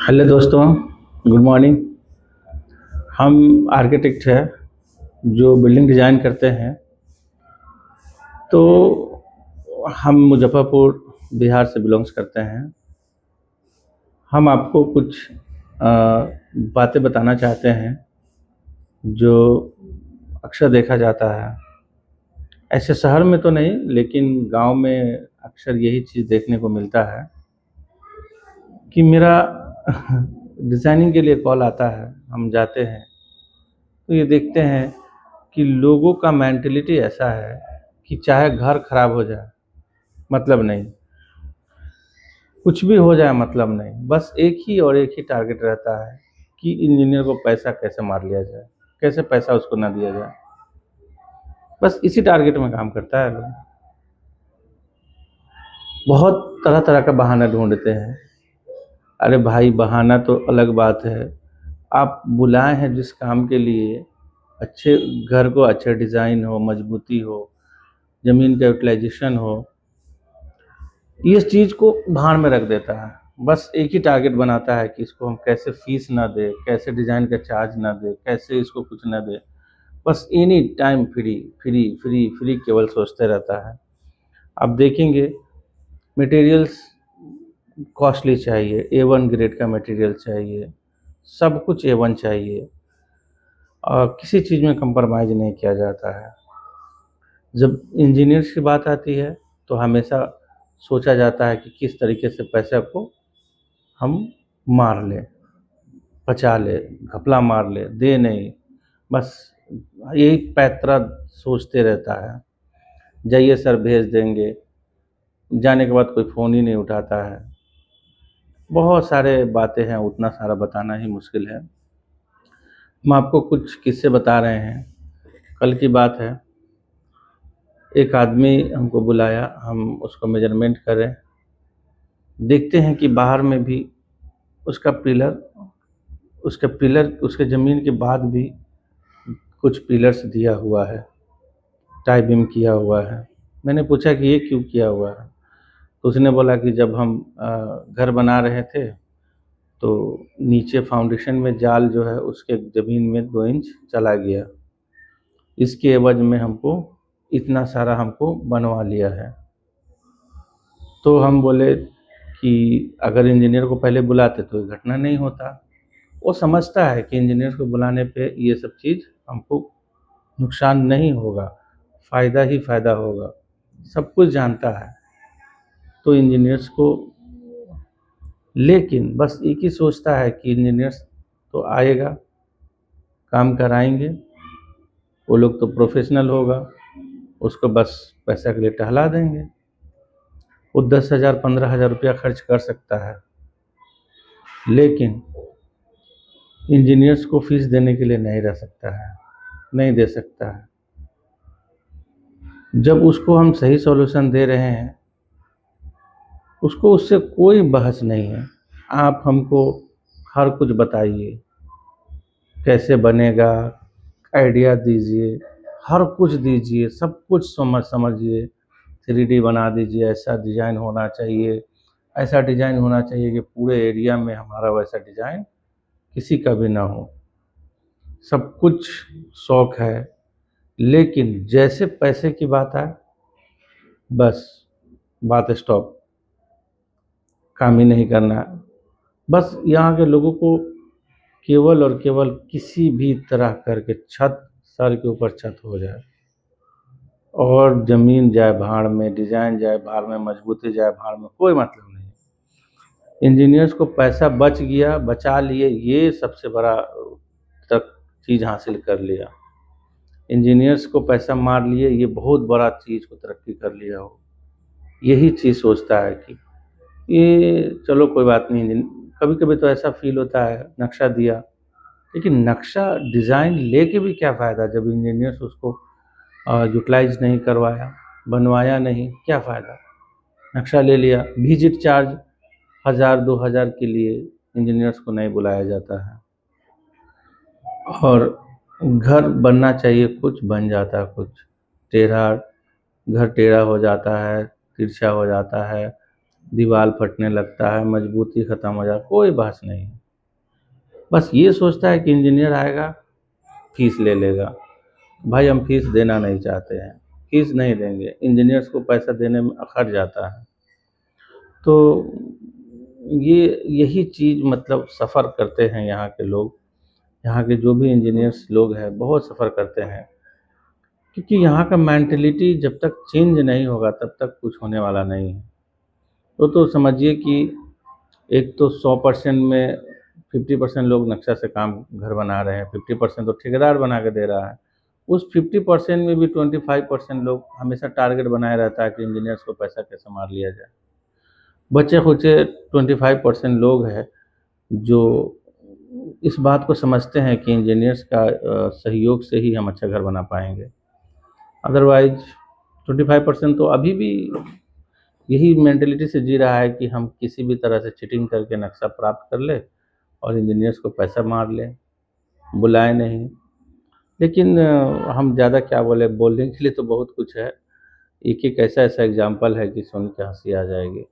Hello दोस्तों, good morning. हम architect हैं जो बिल्डिंग डिज़ाइन करते हैं। तो हम मुजफ्फरपुर बिहार से बिलोंग्स करते हैं। हम आपको कुछ बातें बताना चाहते हैं जो अक्सर देखा जाता है। ऐसे शहर में तो नहीं, लेकिन गांव में अक्सर यही चीज़ देखने को मिलता है कि मेरा डिज़ाइनिंग के लिए कॉल आता है। हम जाते हैं तो ये देखते हैं कि लोगों का मेंटालिटी ऐसा है कि चाहे घर खराब हो जाए मतलब नहीं, कुछ भी हो जाए मतलब नहीं, बस एक ही टारगेट रहता है कि इंजीनियर को पैसा कैसे मार लिया जाए, कैसे पैसा उसको ना दिया जाए। बस इसी टारगेट में काम करता है लोग। बहुत तरह तरह का बहाना ढूंढते हैं। अरे भाई, बहाना तो अलग बात है। आप बुलाए हैं जिस काम के लिए, अच्छे घर को अच्छे डिज़ाइन हो, मजबूती हो, ज़मीन का यूटिलाइजेशन हो, इस चीज़ को भाड़ में रख देता है। बस एक ही टारगेट बनाता है कि इसको हम कैसे फीस ना दें, कैसे डिज़ाइन का चार्ज ना दें, कैसे इसको कुछ ना दें। बस any time free free free free केवल सोचते रहता है। आप देखेंगे, मटेरियल्स कॉस्टली चाहिए, A1 ग्रेड का मटेरियल चाहिए, सब कुछ A1 चाहिए और किसी चीज़ में कंप्रोमाइज़ नहीं किया जाता है। जब इंजीनियर्स की बात आती है तो हमेशा सोचा जाता है कि किस तरीके से पैसे को हम मार लें, बचा लें, घपला मार लें, दे नहीं, बस यही पैंतरा सोचते रहता है। जाइए सर, भेज देंगे, जाने के बाद कोई फ़ोन ही नहीं उठाता है। बहुत सारे बातें हैं, उतना सारा बताना ही मुश्किल है। हम आपको कुछ किस्से बता रहे हैं। कल की बात है, एक आदमी हमको बुलाया, हम उसको मेजरमेंट करें। देखते हैं कि बाहर में भी उसका पिलर उसके ज़मीन के बाद भी कुछ पिलर्स दिया हुआ है, टाई बीम किया हुआ है। मैंने पूछा कि ये क्यों किया हुआ है? तो उसने बोला कि जब हम घर बना रहे थे तो नीचे फाउंडेशन में जाल जो है उसके ज़मीन में 2 इंच चला गया। इसके एवज़ में हमको इतना सारा हमको बनवा लिया है। तो हम बोले कि अगर इंजीनियर को पहले बुलाते तो ये घटना नहीं होता। वो समझता है कि इंजीनियर को बुलाने पे ये सब चीज़ हमको नुकसान नहीं होगा, फ़ायदा ही फ़ायदा होगा, सब कुछ जानता है। तो इंजीनियर्स को, लेकिन बस एक ही सोचता है कि इंजीनियर्स तो आएगा, काम कराएंगे, वो लोग तो प्रोफेशनल होगा, उसको बस पैसा के लिए टहला देंगे। वो 10,000 15,000 रुपया खर्च कर सकता है, लेकिन इंजीनियर्स को फीस देने के लिए नहीं रह सकता है, नहीं दे सकता है। जब उसको हम सही सॉल्यूशन दे रहे हैं, उसको उससे कोई बहस नहीं है। आप हमको हर कुछ बताइए, कैसे बनेगा, आइडिया दीजिए, हर कुछ दीजिए, सब कुछ समझिए, 3D बना दीजिए, ऐसा डिज़ाइन होना चाहिए, ऐसा डिज़ाइन होना चाहिए कि पूरे एरिया में हमारा वैसा डिज़ाइन किसी का भी ना हो। सब कुछ शौक है, लेकिन जैसे पैसे की बात आए, बस बात स्टॉप, काम ही नहीं करना है। बस यहाँ के लोगों को केवल और केवल किसी भी तरह करके छत, सर के ऊपर छत हो जाए और ज़मीन जाए भाड़ में, डिज़ाइन जाए भाड़ में, मजबूती जाए भाड़ में, कोई मतलब नहीं। इंजीनियर्स को पैसा बच गया, बचा लिए, ये सबसे बड़ा तक चीज़ हासिल कर लिया। इंजीनियर्स को पैसा मार लिए, ये बहुत बड़ा चीज़ को तरक्की कर लिया हो, यही चीज़ सोचता है कि ये चलो कोई बात नहीं। कभी कभी तो ऐसा फील होता है, नक्शा दिया, लेकिन नक्शा डिज़ाइन लेके भी क्या फ़ायदा जब इंजीनियर्स उसको यूटिलाइज नहीं करवाया, बनवाया नहीं, क्या फ़ायदा। नक्शा ले लिया, विजिट चार्ज 1,000 2,000 के लिए इंजीनियर्स को नहीं बुलाया जाता है। और घर बनना चाहिए, कुछ बन जाता है कुछ। टेढ़ा घर टेढ़ा हो जाता है, तिरछा हो जाता है, दीवार फटने लगता है, मजबूती ख़त्म हो जाए, कोई बहस नहीं है। बस ये सोचता है कि इंजीनियर आएगा, फीस ले लेगा। भाई हम फीस देना नहीं चाहते हैं, फीस नहीं देंगे, इंजीनियर्स को पैसा देने में अखर जाता है। तो ये यही चीज़ मतलब सफ़र करते हैं यहाँ के लोग, यहाँ के जो भी इंजीनियर्स लोग हैं बहुत सफ़र करते हैं। क्योंकि यहाँ का मेंटालिटी जब तक चेंज नहीं होगा तब तक कुछ होने वाला नहीं है। तो समझिए कि एक तो 100% में 50% लोग नक्शा से काम घर बना रहे हैं, 50% तो ठेकेदार बना के दे रहा है। उस 50% में भी 25% लोग हमेशा टारगेट बनाए रहता है कि इंजीनियर्स को पैसा कैसे मार लिया जाए। बचे-खुचे 25% लोग हैं जो इस बात को समझते हैं कि इंजीनियर्स का सहयोग से ही हम अच्छा घर बना पाएँगे। अदरवाइज़ 25% तो अभी भी यही मेंटालिटी से जी रहा है कि हम किसी भी तरह से चीटिंग करके नक्शा प्राप्त कर लें और इंजीनियर्स को पैसा मार लें, बुलाएँ नहीं। लेकिन हम ज़्यादा क्या बोलें, बोलने के लिए तो बहुत कुछ है। एक-एक ऐसा-ऐसा एग्ज़ाम्पल है कि सुन के हँसी आ जाएगी।